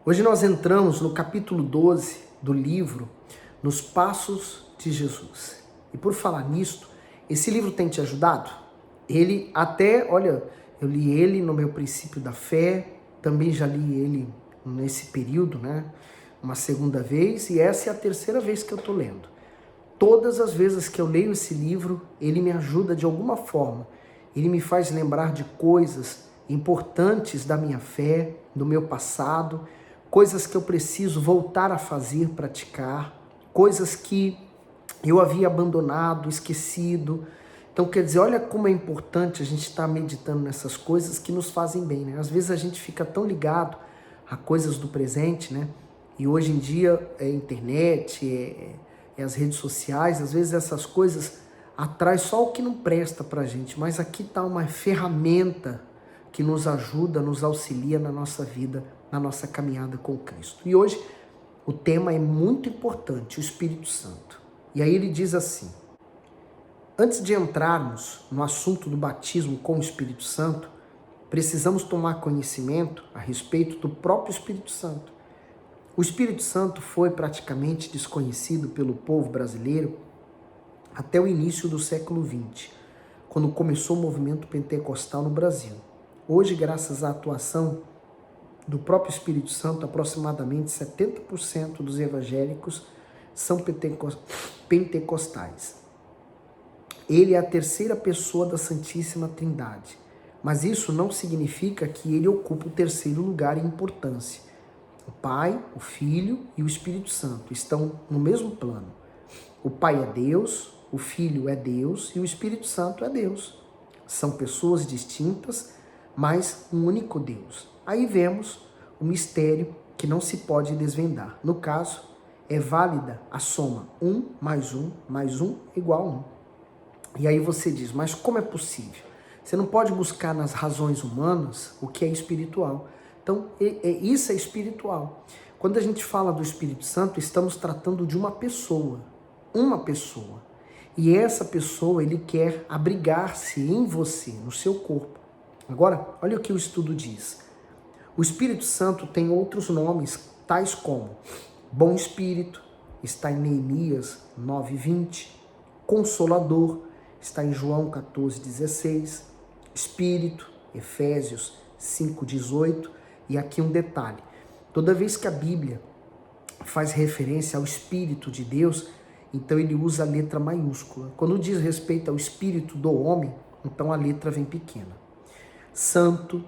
Hoje nós entramos no capítulo 12 do livro Nos Passos de Jesus. E por falar nisto, esse livro tem te ajudado? Ele até, olha, eu li ele no meu princípio da fé, também já li ele nesse período, né? Uma segunda vez, e essa é a terceira vez que eu estou lendo. Todas as vezes que eu leio esse livro, ele me ajuda de alguma forma. Ele me faz lembrar de coisas importantes da minha fé, do meu passado, coisas que eu preciso voltar a fazer, praticar, coisas que eu havia abandonado, esquecido. Então, quer dizer, olha como é importante a gente estar meditando nessas coisas que nos fazem bem, né? Às vezes a gente fica tão ligado a coisas do presente, né? E hoje em dia é internet, é as redes sociais, às vezes essas coisas atraem só o que não presta pra gente, mas aqui está uma ferramenta que nos ajuda, nos auxilia na nossa vida, na nossa caminhada com Cristo. E hoje o tema é muito importante, o Espírito Santo. E aí ele diz assim: antes de entrarmos no assunto do batismo com o Espírito Santo, precisamos tomar conhecimento a respeito do próprio Espírito Santo. O Espírito Santo foi praticamente desconhecido pelo povo brasileiro até o início do século XX, quando começou o movimento pentecostal no Brasil. Hoje, graças à atuação do próprio Espírito Santo, aproximadamente 70% dos evangélicos são pentecostais. Ele é a terceira pessoa da Santíssima Trindade, mas isso não significa que ele ocupa o terceiro lugar em importância. O Pai, o Filho e o Espírito Santo estão no mesmo plano. O Pai é Deus, o Filho é Deus e o Espírito Santo é Deus. São pessoas distintas, mas um único Deus. Aí vemos o mistério que não se pode desvendar. No caso, é válida a soma 1 mais 1 mais 1 igual a 1. E aí você diz, mas como é possível? Você não pode buscar nas razões humanas o que é espiritual. Então, isso é espiritual. Quando a gente fala do Espírito Santo, estamos tratando de uma pessoa. Uma pessoa. E essa pessoa, ele quer abrigar-se em você, no seu corpo. Agora, olha o que o estudo diz. O Espírito Santo tem outros nomes, tais como Bom Espírito, está em Neemias 9:20, Consolador, está em João 14:16, Espírito, Efésios 5:18, e aqui um detalhe, toda vez que a Bíblia faz referência ao Espírito de Deus, então ele usa a letra maiúscula. Quando diz respeito ao Espírito do homem, então a letra vem pequena. Santo,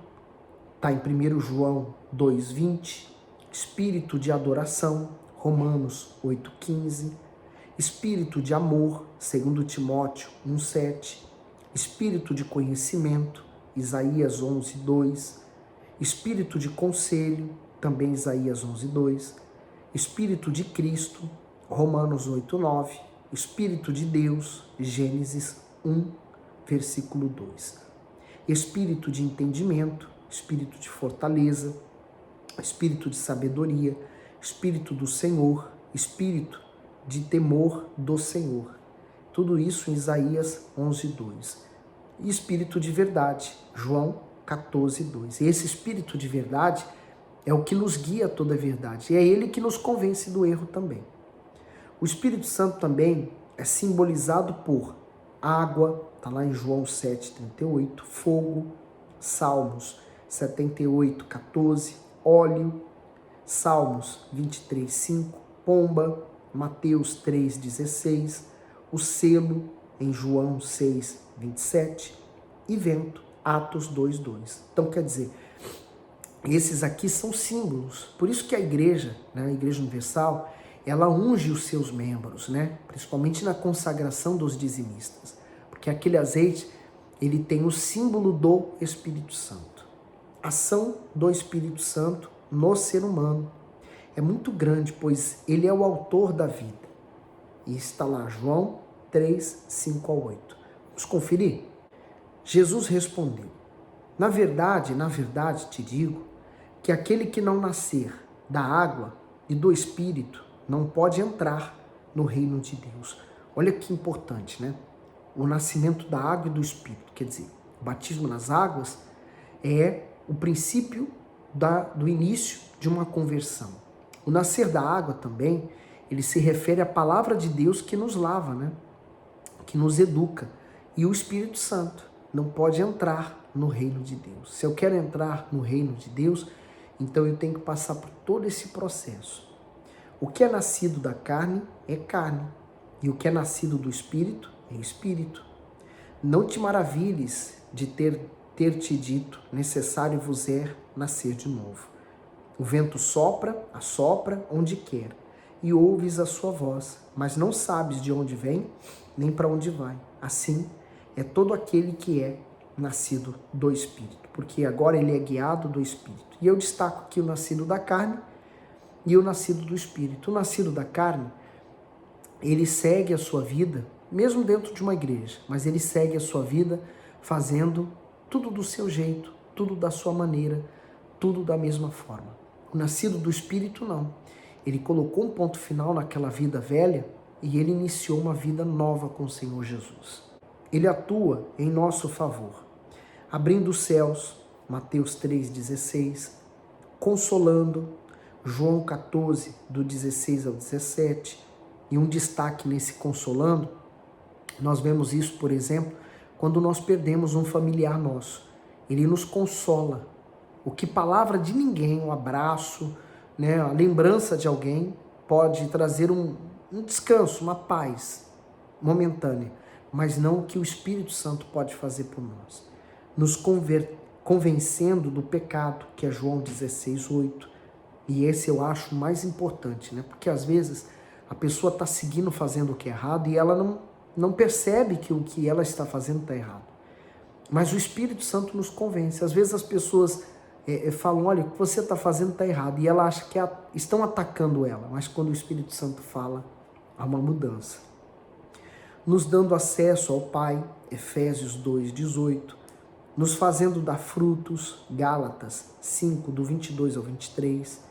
está em 1 João 2:20, Espírito de adoração, Romanos 8:15, Espírito de amor, 2 Timóteo 1:7, Espírito de conhecimento, Isaías 11:2, Espírito de conselho, também Isaías 11:2, Espírito de Cristo, Romanos 8:9, Espírito de Deus, Gênesis 1, versículo 2. Espírito de entendimento, Espírito de fortaleza, Espírito de sabedoria, Espírito do Senhor, Espírito de temor do Senhor. Tudo isso em Isaías 11:2. E Espírito de verdade, João 14:2. E esse Espírito de verdade é o que nos guia a toda a verdade. E é ele que nos convence do erro também. O Espírito Santo também é simbolizado por água, está lá em João 7:38, fogo, Salmos 78:14, óleo, Salmos 23:5, pomba, Mateus 3:16, o selo em João 6:27 e vento, Atos 2:2. Então quer dizer, esses aqui são símbolos. Por isso que a igreja, né, a Igreja Universal, ela unge os seus membros, né? Principalmente na consagração dos dizimistas. Porque aquele azeite, ele tem o símbolo do Espírito Santo. A ação do Espírito Santo no ser humano é muito grande, pois ele é o autor da vida. E está lá, João 3:5-8. Vamos conferir? Jesus respondeu: na verdade te digo, que aquele que não nascer da água e do Espírito não pode entrar no reino de Deus. Olha que importante, né? O nascimento da água e do Espírito, quer dizer, o batismo nas águas é o princípio do início de uma conversão. O nascer da água também, ele se refere à palavra de Deus que nos lava, né? Que nos educa. E o Espírito Santo não pode entrar no reino de Deus. Se eu quero entrar no reino de Deus, então eu tenho que passar por todo esse processo. O que é nascido da carne é carne, e o que é nascido do Espírito é Espírito. Não te maravilhes de ter te dito, necessário vos é nascer de novo. O vento sopra, assopra onde quer, e ouves a sua voz, mas não sabes de onde vem, nem para onde vai. Assim é todo aquele que é nascido do Espírito, porque agora ele é guiado do Espírito. E eu destaco aqui o nascido da carne e o nascido do Espírito. O nascido da carne, ele segue a sua vida, mesmo dentro de uma igreja, mas ele segue a sua vida fazendo tudo do seu jeito, tudo da sua maneira, tudo da mesma forma. O nascido do Espírito não. Ele colocou um ponto final naquela vida velha e ele iniciou uma vida nova com o Senhor Jesus. Ele atua em nosso favor, abrindo os céus, Mateus 3,16, consolando, João 14, do 16 ao 17, e um destaque nesse consolando, nós vemos isso, por exemplo, quando nós perdemos um familiar nosso. Ele nos consola. O que palavra de ninguém, um abraço, né, a lembrança de alguém pode trazer um descanso, uma paz momentânea, mas não o que o Espírito Santo pode fazer por nós. Nos convencendo do pecado, que é João 16:8. E esse eu acho mais importante, né? Porque às vezes a pessoa está seguindo fazendo o que é errado e ela não percebe que o que ela está fazendo está errado. Mas o Espírito Santo nos convence. Às vezes as pessoas falam, olha, o que você está fazendo está errado. E ela acha que estão atacando ela. Mas quando o Espírito Santo fala, há uma mudança. Nos dando acesso ao Pai, Efésios 2:18. Nos fazendo dar frutos, Gálatas 5, do 22 ao 23.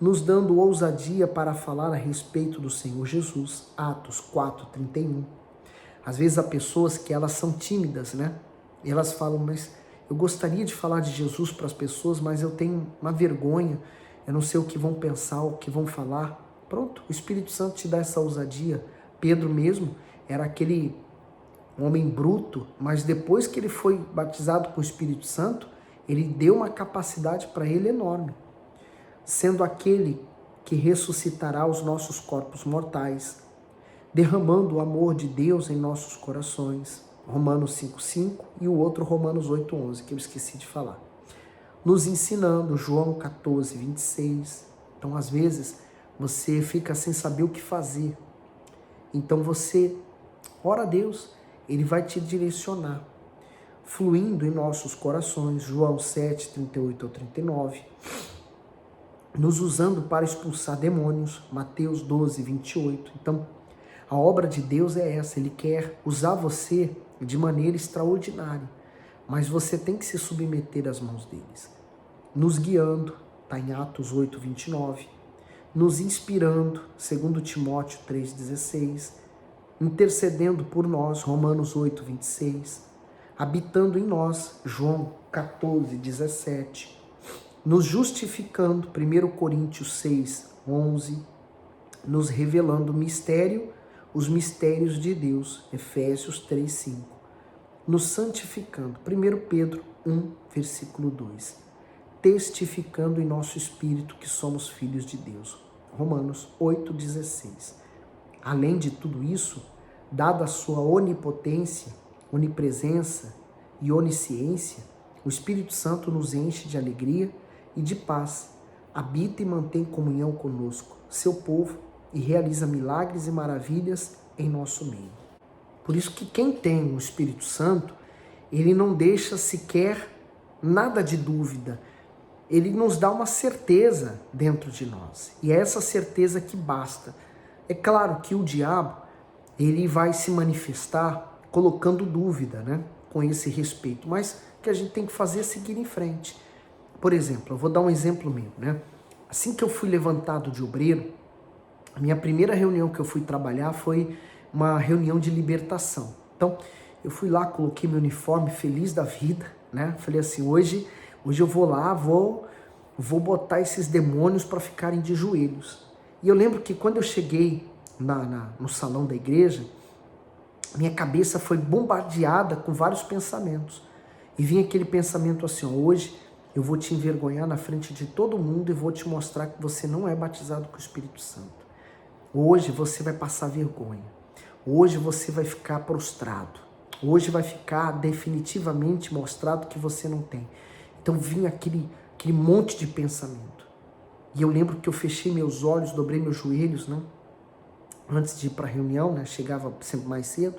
Nos dando ousadia para falar a respeito do Senhor Jesus, Atos 4:31. Às vezes há pessoas que elas são tímidas, né? E elas falam, mas eu gostaria de falar de Jesus para as pessoas, mas eu tenho uma vergonha, eu não sei o que vão pensar, o que vão falar. Pronto, o Espírito Santo te dá essa ousadia. Pedro mesmo era aquele homem bruto, mas depois que ele foi batizado com o Espírito Santo, ele deu uma capacidade para ele enorme. Sendo aquele que ressuscitará os nossos corpos mortais, derramando o amor de Deus em nossos corações. Romanos 5:5 e o outro Romanos 8:11, que eu esqueci de falar. Nos ensinando, João 14:26. Então, às vezes, você fica sem saber o que fazer. Então, você ora a Deus, Ele vai te direcionar. Fluindo em nossos corações, João 7:38 ao 39. Nos usando para expulsar demônios, Mateus 12:28. Então, a obra de Deus é essa, Ele quer usar você de maneira extraordinária, mas você tem que se submeter às mãos deles. Nos guiando, está em Atos 8:29. Nos inspirando, 2 Timóteo 3:16. Intercedendo por nós, Romanos 8:26. Habitando em nós, João 14:17. Nos justificando, 1 Coríntios 6:11. Nos revelando os mistérios de Deus, Efésios 3:5. Nos santificando, 1 Pedro 1, versículo 2. Testificando em nosso espírito que somos filhos de Deus, Romanos 8:16. Além de tudo isso, dada a sua onipotência, onipresença e onisciência, o Espírito Santo nos enche de alegria e de paz, habita e mantém comunhão conosco, seu povo, e realiza milagres e maravilhas em nosso meio. Por isso que quem tem o Espírito Santo, ele não deixa sequer nada de dúvida. Ele nos dá uma certeza dentro de nós. E é essa certeza que basta. É claro que o diabo, ele vai se manifestar colocando dúvida, né? Com esse respeito. Mas o que a gente tem que fazer é seguir em frente. Por exemplo, eu vou dar um exemplo meu, né? Assim que eu fui levantado de obreiro, a minha primeira reunião que eu fui trabalhar foi uma reunião de libertação. Então, eu fui lá, coloquei meu uniforme, feliz da vida, né? Falei assim, hoje eu vou lá, vou vou botar esses demônios para ficarem de joelhos. E eu lembro que quando eu cheguei no salão da igreja, minha cabeça foi bombardeada com vários pensamentos. E vinha aquele pensamento assim, ó, hoje eu vou te envergonhar na frente de todo mundo e vou te mostrar que você não é batizado com o Espírito Santo. Hoje você vai passar vergonha. Hoje você vai ficar prostrado. Hoje vai ficar definitivamente mostrado que você não tem. Então vinha aquele monte de pensamento. E eu lembro que eu fechei meus olhos, dobrei meus joelhos, né? Antes de ir para a reunião, né? Chegava sempre mais cedo.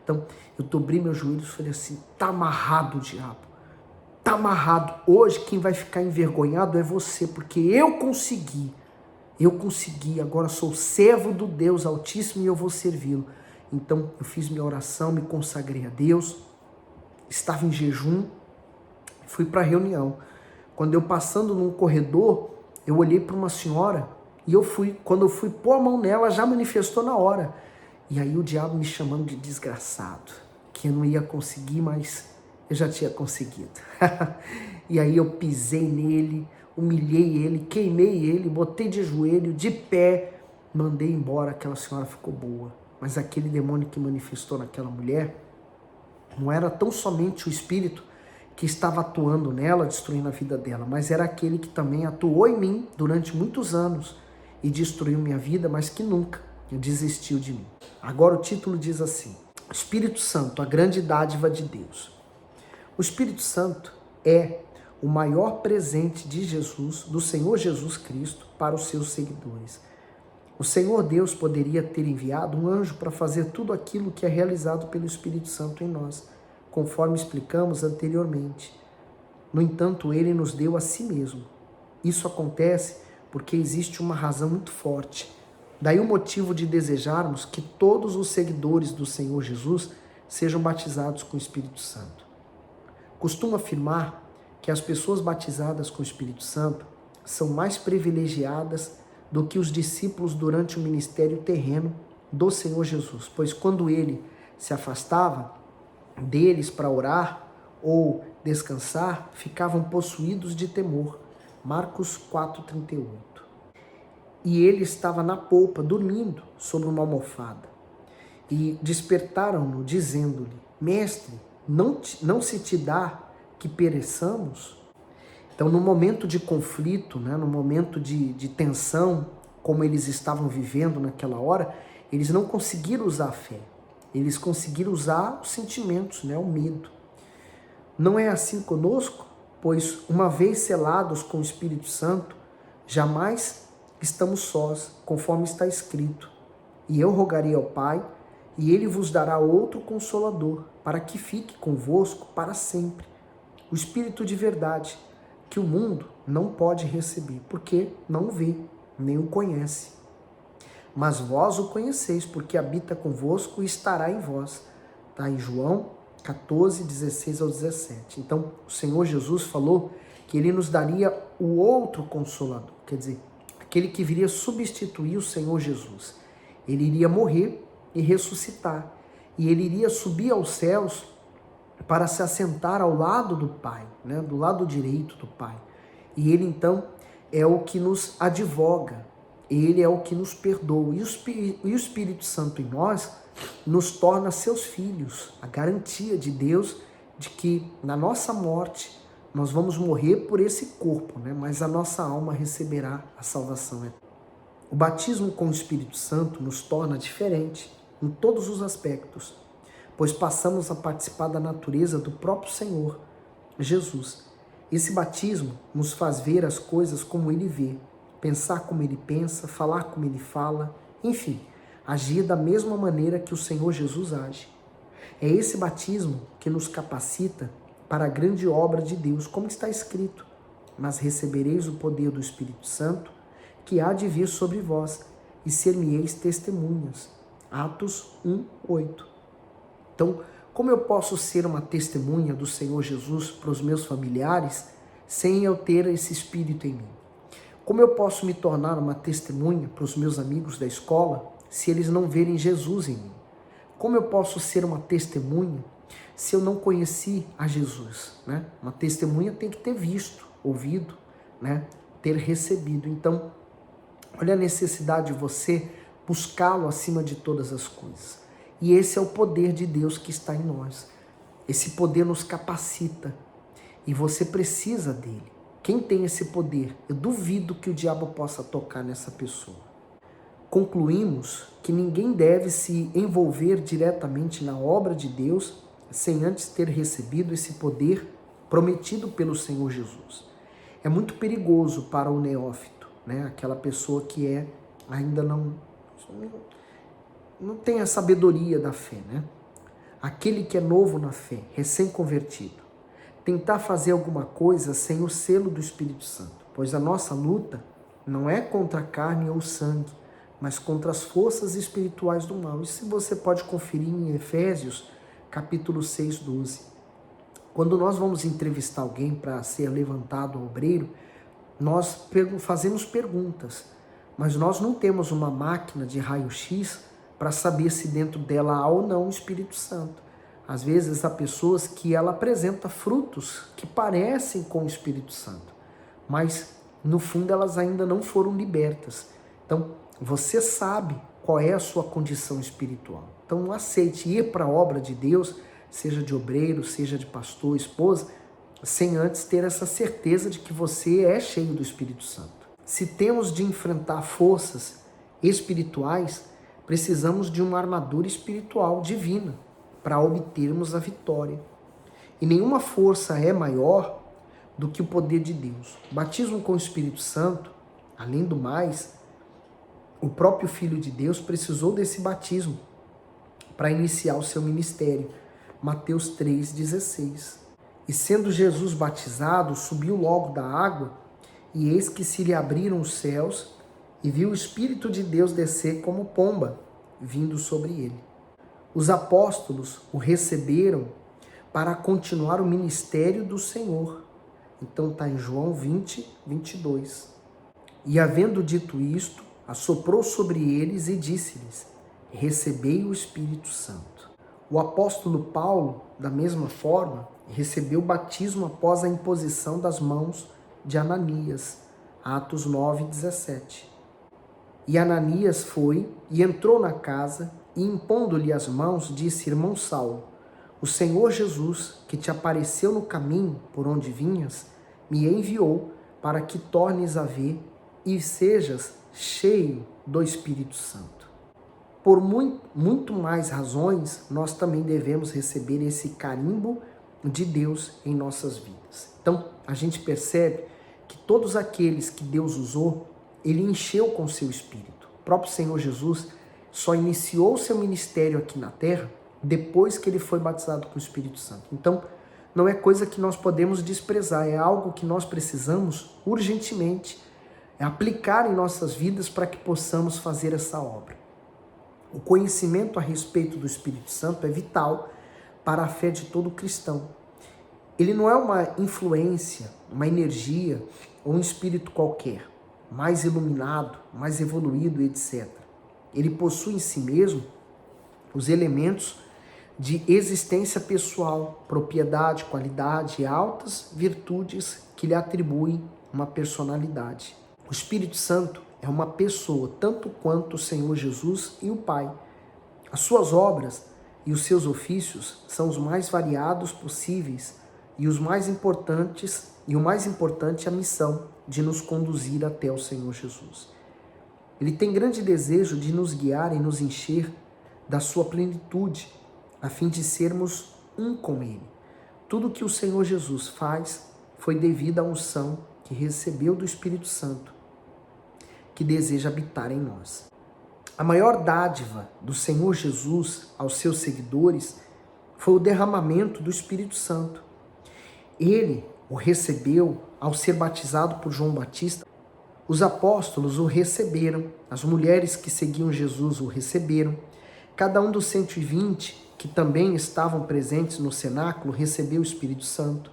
Então eu dobrei meus joelhos e falei assim, tá amarrado o diabo. Tá amarrado. Hoje quem vai ficar envergonhado é você, porque eu consegui. Agora sou servo do Deus Altíssimo e eu vou servi-lo. Então eu fiz minha oração, me consagrei a Deus, estava em jejum, fui para a reunião. Quando eu passando num corredor, eu olhei para uma senhora e quando eu fui pôr a mão nela, já manifestou na hora. E aí o diabo me chamando de desgraçado, que eu não ia conseguir, mas eu já tinha conseguido. E aí eu pisei nele, humilhei ele, queimei ele, botei de joelho, de pé, mandei embora, aquela senhora ficou boa. Mas aquele demônio que manifestou naquela mulher, não era tão somente o espírito que estava atuando nela, destruindo a vida dela, mas era aquele que também atuou em mim durante muitos anos e destruiu minha vida, mas que nunca desistiu de mim. Agora o título diz assim, Espírito Santo, a grande dádiva de Deus. O Espírito Santo é o maior presente de Jesus, do Senhor Jesus Cristo, para os seus seguidores. O Senhor Deus poderia ter enviado um anjo para fazer tudo aquilo que é realizado pelo Espírito Santo em nós, conforme explicamos anteriormente. No entanto, ele nos deu a si mesmo. Isso acontece porque existe uma razão muito forte. Daí o motivo de desejarmos que todos os seguidores do Senhor Jesus sejam batizados com o Espírito Santo. Costumo afirmar que as pessoas batizadas com o Espírito Santo são mais privilegiadas do que os discípulos durante o ministério terreno do Senhor Jesus, pois quando ele se afastava deles para orar ou descansar, ficavam possuídos de temor. Marcos 4,38. E ele estava na polpa, dormindo sobre uma almofada. E despertaram-no, dizendo-lhe, Mestre, não se te dá que pereçamos? Então, no momento de conflito, né, no momento de tensão, como eles estavam vivendo naquela hora, eles não conseguiram usar a fé. Eles conseguiram usar os sentimentos, né, o medo. Não é assim conosco? Pois, uma vez selados com o Espírito Santo, jamais estamos sós, conforme está escrito. E eu rogarei ao Pai, e ele vos dará outro Consolador, para que fique convosco para sempre. O Espírito de verdade, que o mundo não pode receber, porque não o vê, nem o conhece. Mas vós o conheceis, porque habita convosco e estará em vós. Está em João 14, 16 ao 17. Então, o Senhor Jesus falou que ele nos daria o outro Consolador, quer dizer, aquele que viria substituir o Senhor Jesus. Ele iria morrer e ressuscitar, e ele iria subir aos céus para se assentar ao lado do Pai, né? Do lado direito do Pai. E ele então é o que nos advoga, ele é o que nos perdoa. E o Espírito Santo em nós nos torna seus filhos, a garantia de Deus de que na nossa morte nós vamos morrer por esse corpo, né? Mas a nossa alma receberá a salvação. O batismo com o Espírito Santo nos torna diferente em todos os aspectos, pois passamos a participar da natureza do próprio Senhor, Jesus. Esse batismo nos faz ver as coisas como ele vê, pensar como ele pensa, falar como ele fala, enfim, agir da mesma maneira que o Senhor Jesus age. É esse batismo que nos capacita para a grande obra de Deus, como está escrito, mas recebereis o poder do Espírito Santo, que há de vir sobre vós, e ser-me-eis testemunhas. Atos 1:8. Então, como eu posso ser uma testemunha do Senhor Jesus para os meus familiares sem eu ter esse Espírito em mim? Como eu posso me tornar uma testemunha para os meus amigos da escola se eles não verem Jesus em mim? Como eu posso ser uma testemunha se eu não conheci a Jesus, né? Uma testemunha tem que ter visto, ouvido, né, ter recebido. Então, olha a necessidade de você buscá-lo acima de todas as coisas. E esse é o poder de Deus que está em nós. Esse poder nos capacita e você precisa dele. Quem tem esse poder? Eu duvido que o diabo possa tocar nessa pessoa. Concluímos que ninguém deve se envolver diretamente na obra de Deus sem antes ter recebido esse poder prometido pelo Senhor Jesus. É muito perigoso para o neófito, né? Aquela pessoa que ainda não tem a sabedoria da fé, né? Aquele que é novo na fé, recém-convertido, tentar fazer alguma coisa sem o selo do Espírito Santo, pois a nossa luta não é contra a carne ou sangue, mas contra as forças espirituais do mal. Isso você pode conferir em Efésios, capítulo 6, 12. Quando nós vamos entrevistar alguém para ser levantado ao obreiro, nós fazemos perguntas, mas nós não temos uma máquina de raio-x para saber se dentro dela há ou não o Espírito Santo. Às vezes há pessoas que ela apresenta frutos que parecem com o Espírito Santo, mas no fundo elas ainda não foram libertas. Então, você sabe qual é a sua condição espiritual. Então, não aceite ir para a obra de Deus, seja de obreiro, seja de pastor, esposa, sem antes ter essa certeza de que você é cheio do Espírito Santo. Se temos de enfrentar forças espirituais, precisamos de uma armadura espiritual divina para obtermos a vitória. E nenhuma força é maior do que o poder de Deus. O batismo com o Espírito Santo, além do mais, o próprio Filho de Deus precisou desse batismo para iniciar o seu ministério. Mateus 3,16. E sendo Jesus batizado, subiu logo da água, e eis que se lhe abriram os céus, e viu o Espírito de Deus descer como pomba, vindo sobre ele. Os apóstolos o receberam para continuar o ministério do Senhor. Então está em João 20, 22. E havendo dito isto, assoprou sobre eles e disse-lhes: recebei o Espírito Santo. O apóstolo Paulo, da mesma forma, recebeu o batismo após a imposição das mãos de Ananias. Atos 9, 17. E Ananias foi e entrou na casa e, impondo-lhe as mãos, disse: irmão Saulo, o Senhor Jesus, que te apareceu no caminho por onde vinhas, me enviou para que tornes a ver e sejas cheio do Espírito Santo. Por muito mais razões, nós também devemos receber esse carimbo de Deus em nossas vidas. Então, a gente percebe que todos aqueles que Deus usou, ele encheu com seu Espírito. O próprio Senhor Jesus só iniciou seu ministério aqui na terra depois que ele foi batizado com o Espírito Santo. Então, não é coisa que nós podemos desprezar, é algo que nós precisamos urgentemente aplicar em nossas vidas para que possamos fazer essa obra. O conhecimento a respeito do Espírito Santo é vital para a fé de todo cristão. Ele não é uma influência, uma energia ou um espírito qualquer, mais iluminado, mais evoluído, etc. Ele possui em si mesmo os elementos de existência pessoal, propriedade, qualidade e altas virtudes que lhe atribuem uma personalidade. O Espírito Santo é uma pessoa, tanto quanto o Senhor Jesus e o Pai. As suas obras e os seus ofícios são os mais variados possíveis e o mais importante é a missão de nos conduzir até o Senhor Jesus. Ele tem grande desejo de nos guiar e nos encher da sua plenitude, a fim de sermos um com Ele. Tudo que o Senhor Jesus faz foi devido à unção que recebeu do Espírito Santo, que deseja habitar em nós. A maior dádiva do Senhor Jesus aos seus seguidores foi o derramamento do Espírito Santo. Ele o recebeu ao ser batizado por João Batista. Os apóstolos o receberam, as mulheres que seguiam Jesus o receberam. Cada um dos 120 que também estavam presentes no cenáculo recebeu o Espírito Santo.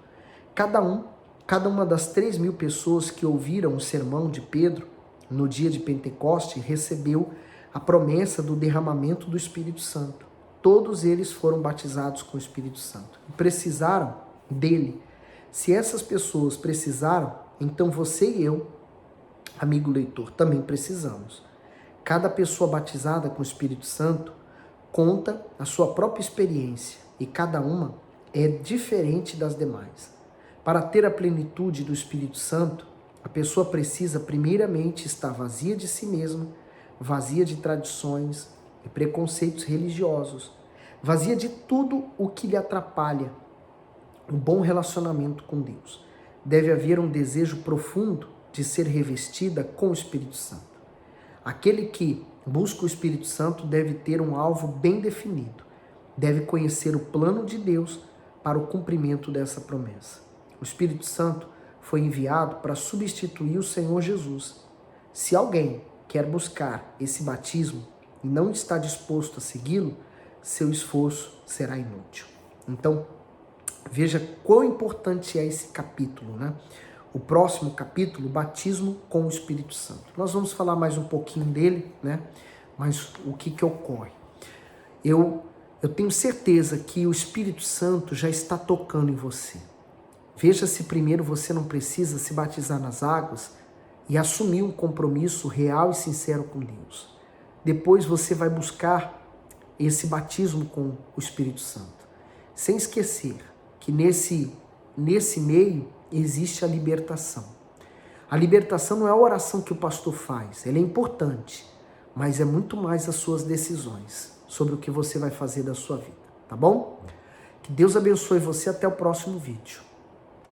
Cada uma das 3.000 pessoas que ouviram o sermão de Pedro no dia de Pentecoste recebeu a promessa do derramamento do Espírito Santo. Todos eles foram batizados com o Espírito Santo e precisaram dele. Se essas pessoas precisaram, Então você e eu, amigo leitor, também precisamos. Cada pessoa batizada com o Espírito Santo conta a sua própria experiência e cada uma é diferente das demais. Para ter a plenitude do Espírito Santo, a pessoa precisa primeiramente estar vazia de si mesma, vazia de tradições e preconceitos religiosos, vazia de tudo o que lhe atrapalha um bom relacionamento com Deus. Deve haver um desejo profundo de ser revestida com o Espírito Santo. Aquele que busca o Espírito Santo deve ter um alvo bem definido. Deve conhecer o plano de Deus para o cumprimento dessa promessa. O Espírito Santo foi enviado para substituir o Senhor Jesus. Se alguém quer buscar esse batismo e não está disposto a segui-lo, seu esforço será inútil. Então, veja quão importante é esse capítulo, né? O próximo capítulo, batismo com o Espírito Santo. Nós vamos falar mais um pouquinho dele, né? Mas o que ocorre? Eu tenho certeza que o Espírito Santo já está tocando em você. Veja se primeiro você não precisa se batizar nas águas e assumir um compromisso real e sincero com Deus. Depois você vai buscar esse batismo com o Espírito Santo. Sem esquecer que nesse meio existe a libertação. A libertação não é a oração que o pastor faz, ela é importante, mas é muito mais as suas decisões sobre o que você vai fazer da sua vida, tá bom? Que Deus abençoe você, até o próximo vídeo.